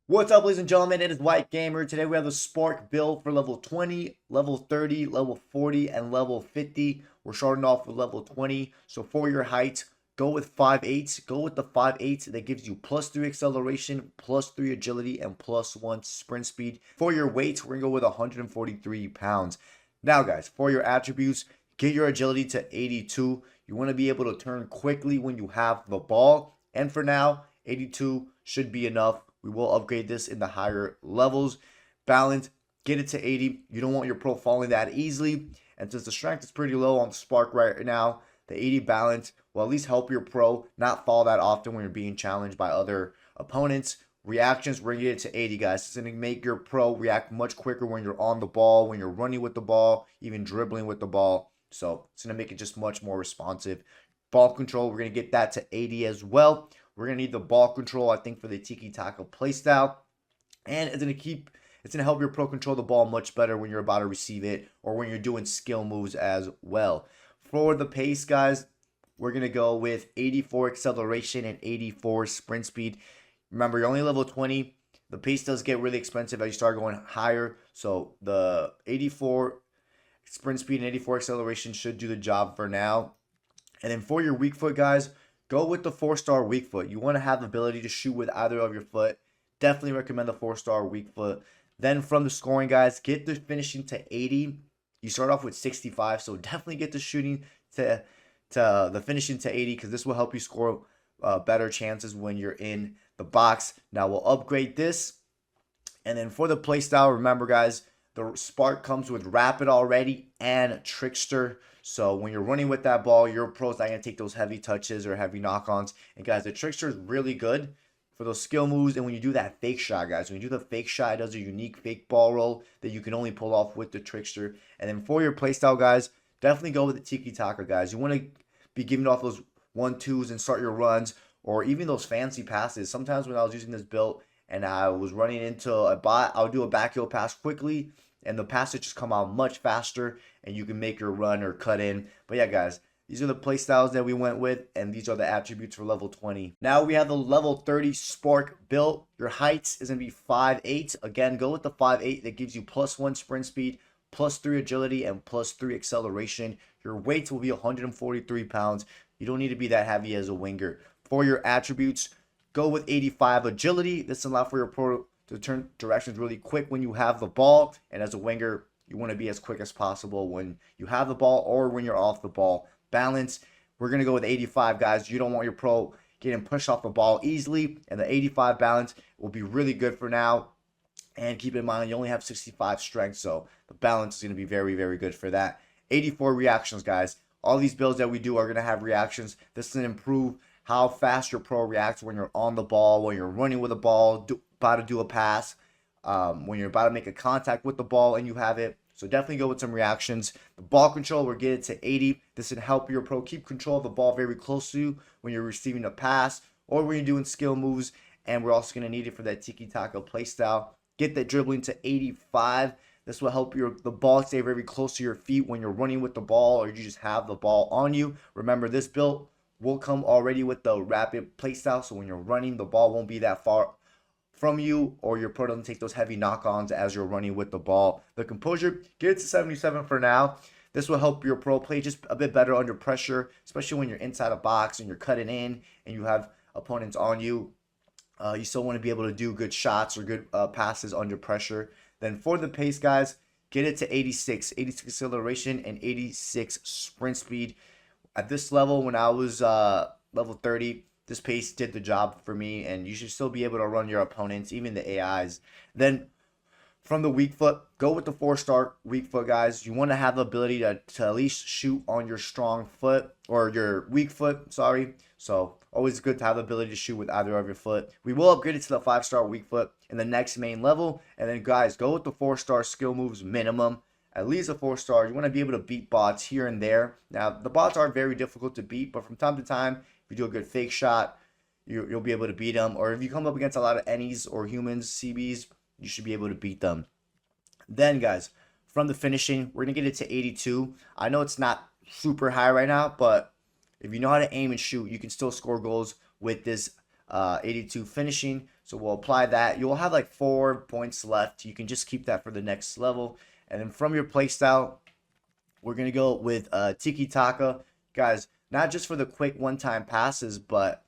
What's up, ladies and gentlemen? It is White Gamer. Today we have the Spark build for level 20, level 30, level 40, and level 50. We're starting off with level 20. So for your height, go with 5'8". Go with the 5'8". That gives you +3 acceleration, +3 agility, and +1 sprint speed. For your weight, we're going to go with 143 pounds. Now, guys, for your attributes, get your agility to 82. You want to be able to turn quickly when you have the ball. And for now, 82 should be enough. We will upgrade this in the higher levels. Balance, get it to 80. You don't want your pro falling that easily. And since the strength is pretty low on the Spark right now, the 80 balance will at least help your pro not fall that often when you're being challenged by other opponents. Reactions, we're going to get it to 80, guys. It's going to make your pro react much quicker when you're on the ball, when you're running with the ball, even dribbling with the ball. So it's going to make it just much more responsive. Ball control, we're going to get that to 80 as well. We're going to need the ball control, I think, for the tiki-taka playstyle. And it's going to help your pro control the ball much better when you're about to receive it or when you're doing skill moves as well. For the pace, guys, we're going to go with 84 acceleration and 84 sprint speed. Remember, you're only level 20. The pace does get really expensive as you start going higher. So the 84 sprint speed and 84 acceleration should do the job for now. And then for your weak foot, guys, go with the 4-star weak foot. You want to have the ability to shoot with either of your foot. Definitely recommend the 4-star weak foot. Then from the scoring, guys, get the finishing to 80. You start off with 65, so definitely get the shooting to the finishing to 80 because this will help you score better chances when you're in the box. Now we'll upgrade this. And then for the playstyle, remember, guys, the Spark comes with Rapid already and Trickster. So when you're running with that ball, your pro's not going to take those heavy touches or heavy knock-ons. And guys, the Trickster is really good for those skill moves. And when you do that fake shot, guys, when you do the fake shot, it does a unique fake ball roll that you can only pull off with the Trickster. And then for your playstyle, guys, definitely go with the tiki-taka, guys. You want to be giving off those 1-2s and start your runs or even those fancy passes. Sometimes when I was using this build and I was running into a bot, I would do a back heel pass quickly and the pass would just come out much faster and you can make your run or cut in. But yeah, guys, these are the play styles that we went with, and these are the attributes for level 20. Now we have the level 30 Spark built. Your height is going to be 5'8". Again, go with the 5'8". That gives you +1 sprint speed, +3 agility, and +3 acceleration. Your weight will be 143 pounds. You don't need to be that heavy as a winger. For your attributes, go with 85 agility. This allows for your pro to turn directions really quick when you have the ball. And as a winger, you want to be as quick as possible when you have the ball or when you're off the ball. Balance, we're going to go with 85, guys. You don't want your pro getting pushed off the ball easily. And the 85 balance will be really good for now. And keep in mind, you only have 65 strength. So the balance is going to be very, very good for that. 84 reactions, guys. All these builds that we do are going to have reactions. This is going to improve how fast your pro reacts when you're on the ball, when you're running with the ball, about to do a pass, when you're about to make a contact with the ball and you have it. So definitely go with some reactions. The ball control, we're getting to 80. This will help your pro keep control of the ball very close to you when you're receiving a pass or when you're doing skill moves. And we're also going to need it for that tiki-taka playstyle. Get that dribbling to 85. This will help the ball stay very close to your feet when you're running with the ball or you just have the ball on you. Remember, this build will come already with the rapid playstyle. So when you're running, the ball won't be that far from you or your pro doesn't take those heavy knock-ons as you're running with the ball. The composure, get it to 77 for now. This will help your pro play just a bit better under pressure, especially when you're inside a box and you're cutting in and you have opponents on you. You still want to be able to do good shots or good passes under pressure. Then for the pace, guys, get it to 86. 86 acceleration and 86 sprint speed. At this level, when I was level 30, this pace did the job for me, and you should still be able to run your opponents, even the AIs. Then from the weak foot, go with the 4-star weak foot, guys. You want to have the ability to at least shoot on your strong foot or your weak foot, sorry. So always good to have the ability to shoot with either of your foot. We will upgrade it to the 5-star weak foot in the next main level. And then, guys, go with the 4-star skill moves minimum. At least a 4-star. You want to be able to beat bots here and there. Now, the bots are very difficult to beat, but from time to time, if you do a good fake shot, you'll be able to beat them. Or if you come up against a lot of NEs or humans, CBs, you should be able to beat them. Then, guys, from the finishing, we're going to get it to 82. I know it's not super high right now, but if you know how to aim and shoot, you can still score goals with this 82 finishing. So we'll apply that. You'll have like 4 points left. You can just keep that for the next level. And then from your playstyle, we're going to go with Tiki Taka. Guys, not just for the quick one-time passes, but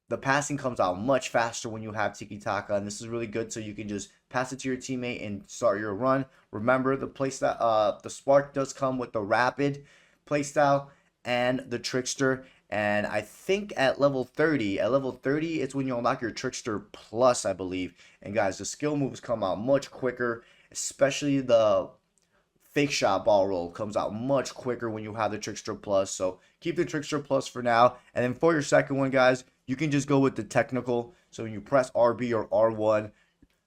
the passing comes out much faster when you have Tiki Taka. And this is really good so you can just pass it to your teammate and start your run. Remember, the playstyle, the Spark does come with the Rapid playstyle and the Trickster. And I think at level 30, it's when you unlock your Trickster Plus, I believe. And guys, the skill moves come out much quicker, especially the fake shot ball roll comes out much quicker when you have the Trickster Plus. So keep the Trickster Plus for now. And then for your second one, guys, you can just go with the technical. So when you press RB or R1,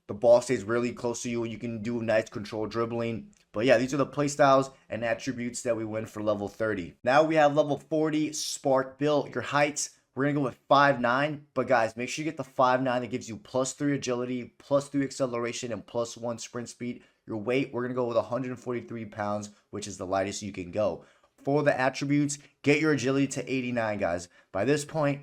the ball stays really close to you and you can do nice control dribbling. But yeah, these are the playstyles and attributes that we win for level 30. Now we have level 40 Spark build. Your heights, we're going to go with 5'9". But guys, make sure you get the 5'9" that gives you +3 agility, +3 acceleration, and +1 sprint speed. Your weight, we're going to go with 143 pounds, which is the lightest you can go. For the attributes, get your agility to 89, guys. By this point,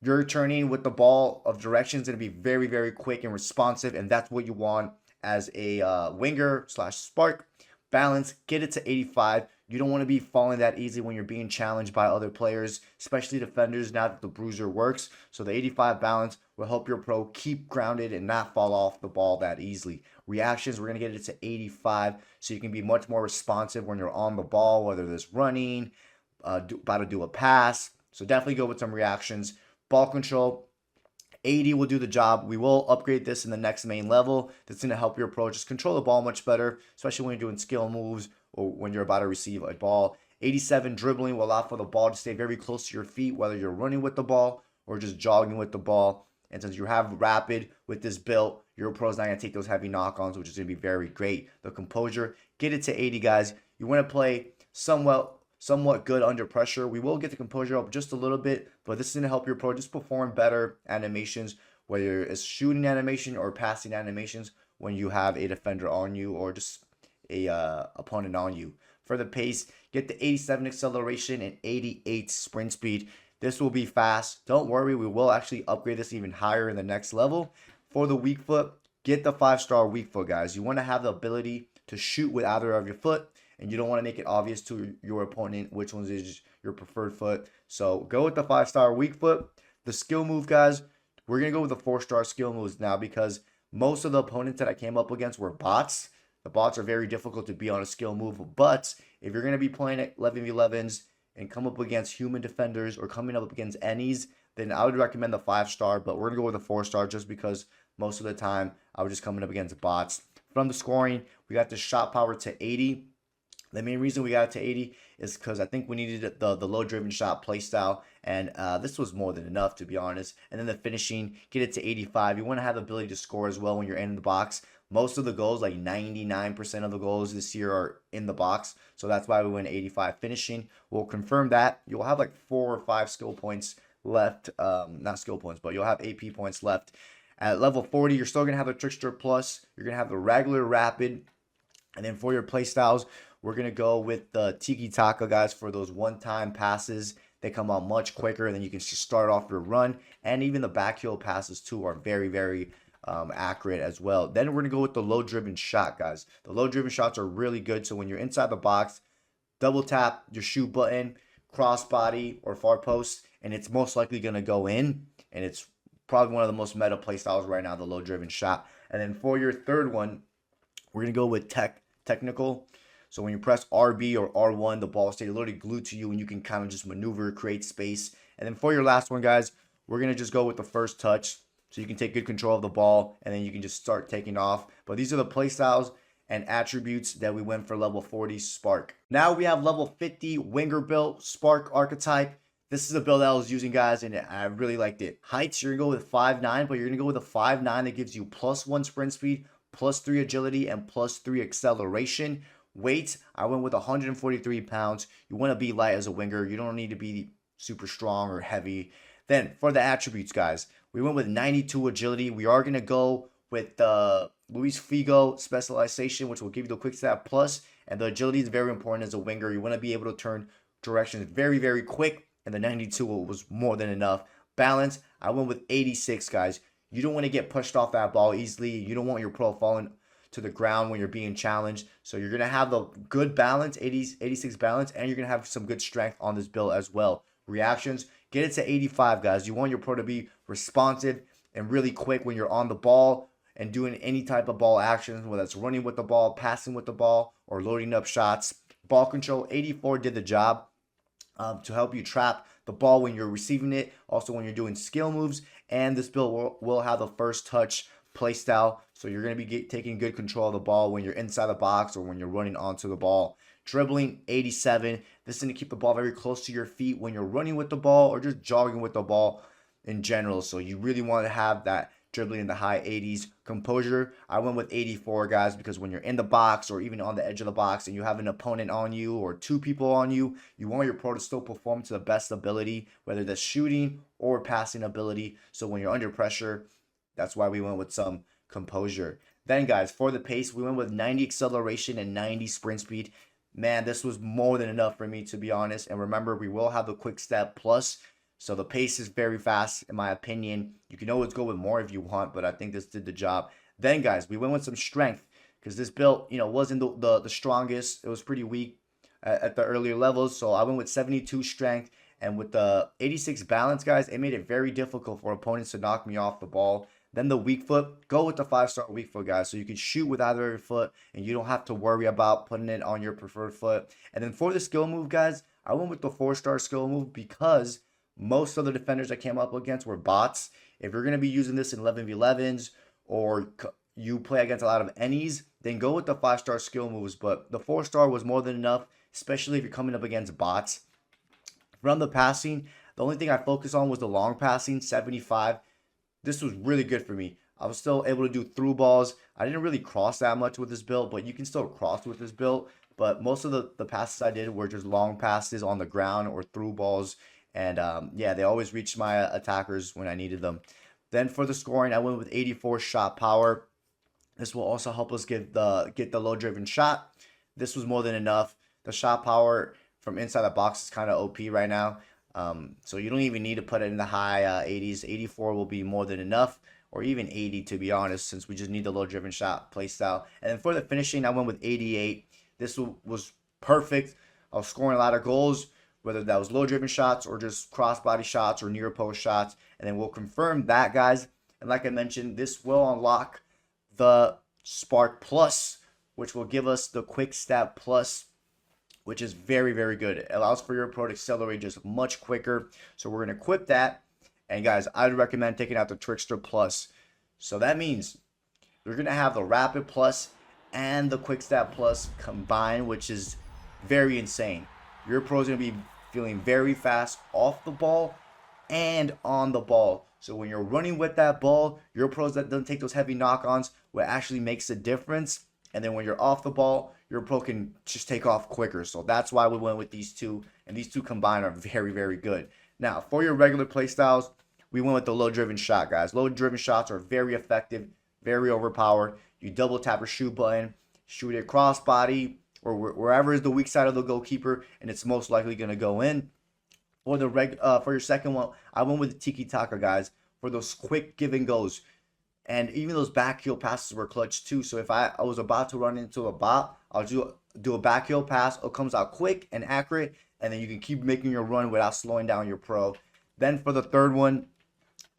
your turning with the ball of direction is going to be very, very quick and responsive, and that's what you want as a winger / Spark. Balance, get it to 85. You don't want to be falling that easy when you're being challenged by other players, especially defenders, now that the bruiser works. So the 85 balance will help your pro keep grounded and not fall off the ball that easily. Reactions, we're going to get it to 85 so you can be much more responsive when you're on the ball, whether there's running, about to do a pass. So definitely go with some reactions. Ball control, 80 will do the job. We will upgrade this in the next main level. That's going to help your pro just control the ball much better, especially when you're doing skill moves or when you're about to receive a ball. 87 dribbling will allow for the ball to stay very close to your feet, whether you're running with the ball or just jogging with the ball. And since you have rapid with this build, your pro's not going to take those heavy knock-ons, which is going to be very great. The composure, get it to 80, guys. You want to play somewhat good under pressure. We will get the composure up just a little bit, but this is going to help your pro just perform better animations, whether it's shooting animation or passing animations when you have a defender on you or just a opponent on you. For the pace, get the 87 acceleration and 88 sprint speed. This will be fast. Don't worry, we will actually upgrade this even higher in the next level. For the weak foot, get the 5-star weak foot, guys. You want to have the ability to shoot with either of your foot, and you don't want to make it obvious to your opponent which one is your preferred foot. So go with the 5-star weak foot. The skill move, guys, we're going to go with the 4-star skill moves now because most of the opponents that I came up against were bots. The bots are very difficult to be on a skill move, but if you're going to be playing at 11v11s and come up against human defenders or coming up against any's, then I would recommend the 5-star, but we're going to go with the 4-star just because most of the time I was just coming up against bots. From the scoring, we got the shot power to 80. The main reason we got it to 80 is because I think we needed the low-driven shot playstyle, and this was more than enough, to be honest. And then the finishing, get it to 85. You want to have the ability to score as well when you're in the box. Most of the goals, like 99% of the goals this year, are in the box, so that's why we went 85. Finishing, we'll confirm that. You'll have like 4 or 5 skill points left. Not skill points, but you'll have AP points left. At level 40, you're still going to have the Trickster Plus. You're going to have the regular Rapid. And then for your playstyles, we're going to go with the Tiki Taka, guys, for those one-time passes. They come out much quicker, and then you can start off your run. And even the backheel passes, too, are very, very accurate as well. Then we're going to go with the low-driven shot, guys. The low-driven shots are really good. So when you're inside the box, double tap your shoot button, crossbody, or far post, and it's most likely going to go in. And it's probably one of the most meta playstyles right now, the low-driven shot. And then for your third one, we're going to go with technical. So when you press RB or R1, the ball stays literally glued to you and you can kind of just maneuver, create space. And then for your last one, guys, we're going to just go with the first touch. So you can take good control of the ball and then you can just start taking off. But these are the playstyles and attributes that we went for level 40 Spark. Now we have level 50 Winger build Spark archetype. This is a build that I was using, guys, and I really liked it. Heights, you're going to go with 5'9", but you're going to go with a 5'9" that gives you +1 sprint speed, +3 agility, and +3 acceleration. Weight, I went with 143 pounds. You want to be light as a winger. You don't need to be super strong or heavy. Then for the attributes, guys, we went with 92 agility. We are going to go with the Luis Figo specialization, which will give you the quick step plus. And the agility is very important as a winger. You want to be able to turn directions very, very quick. And the 92 was more than enough. Balance, I went with 86, guys. You don't want to get pushed off that ball easily. You don't want your pro falling to the ground when you're being challenged. So you're going to have the good balance, 86 balance, and you're going to have some good strength on this build as well. Reactions, get it to 85, guys. You want your pro to be responsive and really quick when you're on the ball and doing any type of ball action, whether it's running with the ball, passing with the ball, or loading up shots. Ball control, 84 did the job to help you trap the ball when you're receiving it, also when you're doing skill moves. And this build will have the first touch play style, so you're going to be taking good control of the ball when you're inside the box or when you're running onto the ball. Dribbling, 87. This is going to keep the ball very close to your feet when you're running with the ball or just jogging with the ball in general. So you really want to have that dribbling in the high 80s. Composure, I went with 84, guys, because when you're in the box or even on the edge of the box and you have an opponent on you or two people on you, you want your pro to still perform to the best ability, whether that's shooting or passing ability. So when you're under pressure, that's why we went with some composure. Then, guys, for the pace, we went with 90 acceleration and 90 sprint speed. Man, this was more than enough for me, to be honest. And remember, we will have the quick step plus. So the pace is very fast, in my opinion. You can always go with more if you want, but I think this did the job. Then, guys, we went with some strength because this build, wasn't the strongest. It was pretty weak at the earlier levels. So I went with 72 strength. And with the 86 balance, guys, it made it very difficult for opponents to knock me off the ball. Then the weak foot, go with the 5-star weak foot, guys. So you can shoot with either your foot and you don't have to worry about putting it on your preferred foot. And then for the skill move, guys, I went with the 4-star skill move because most of the defenders I came up against were bots. If you're going to be using this in 11v11s or you play against a lot of any's, then go with the 5-star skill moves. But the 4-star was more than enough, especially if you're coming up against bots. From the passing, the only thing I focused on was the long passing, 75. This was really good for me. I was still able to do through balls. I didn't really cross that much with this build, but you can still cross with this build. But most of the passes I did were just long passes on the ground or through balls. And yeah, they always reached my attackers when I needed them. Then for the scoring, I went with 84 shot power. This will also help us get the low driven shot. This was more than enough. The shot power from inside the box is kind of OP right now. So you don't even need to put it in the high 80s. 84 will be more than enough, or even 80 to be honest, since we just need the low driven shot play style. And then for the finishing, I went with 88. This was perfect. I was scoring a lot of goals, whether that was low driven shots or just crossbody shots or near post shots. And then we'll confirm that, guys. And like I mentioned, this will unlock the Spark Plus, which will give us the Quick Step Plus, which is very, very good. It allows for your pro to accelerate just much quicker. So we're going to equip that. And guys, I'd recommend taking out the Trickster Plus. So that means you're going to have the Rapid Plus and the Quick Step Plus combined, which is very insane. Your pro is going to be feeling very fast off the ball and on the ball. So when you're running with that ball, your pros that doesn't take those heavy knock-ons, what actually makes a difference. And then when you're off the ball, your pro can just take off quicker. So that's why we went with these two. And these two combined are very, very good. Now, for your regular play styles, we went with the low-driven shot, guys. Low-driven shots are very effective, very overpowered. You double tap your shoot button, shoot it crossbody, or wherever is the weak side of the goalkeeper, and it's most likely going to go in. For the for your second one, I went with the Tiki Taka, guys, for those quick give and goes. And even those back heel passes were clutch too. So if I was about to run into a bot, I'll do a back heel pass. It comes out quick and accurate, and then you can keep making your run without slowing down your pro. Then for the third one,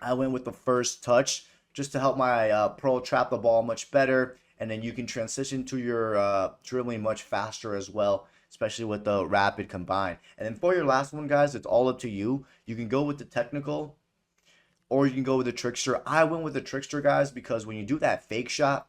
I went with the first touch just to help my pro trap the ball much better. And then you can transition to your dribbling much faster as well, especially with the rapid combined. And then for your last one, guys, it's all up to you. You can go with the technical, or you can go with the trickster. I went with the trickster, guys, because when you do that fake shot,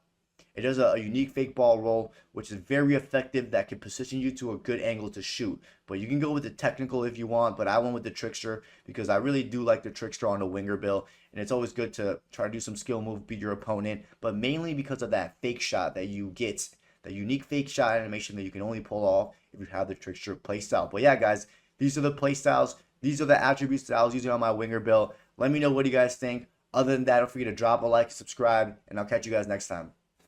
it does a unique fake ball roll, which is very effective. That can position you to a good angle to shoot. But you can go with the technical if you want, but I went with the trickster because I really do like the trickster on the winger build. And it's always good to try to do some skill move, beat your opponent, but mainly because of that fake shot that you get, that unique fake shot animation that you can only pull off if you have the trickster playstyle. But yeah, guys, these are the playstyles. These are the attributes that I was using on my winger build. Let me know what you guys think. Other than that, don't forget to drop a like, subscribe, and I'll catch you guys next time.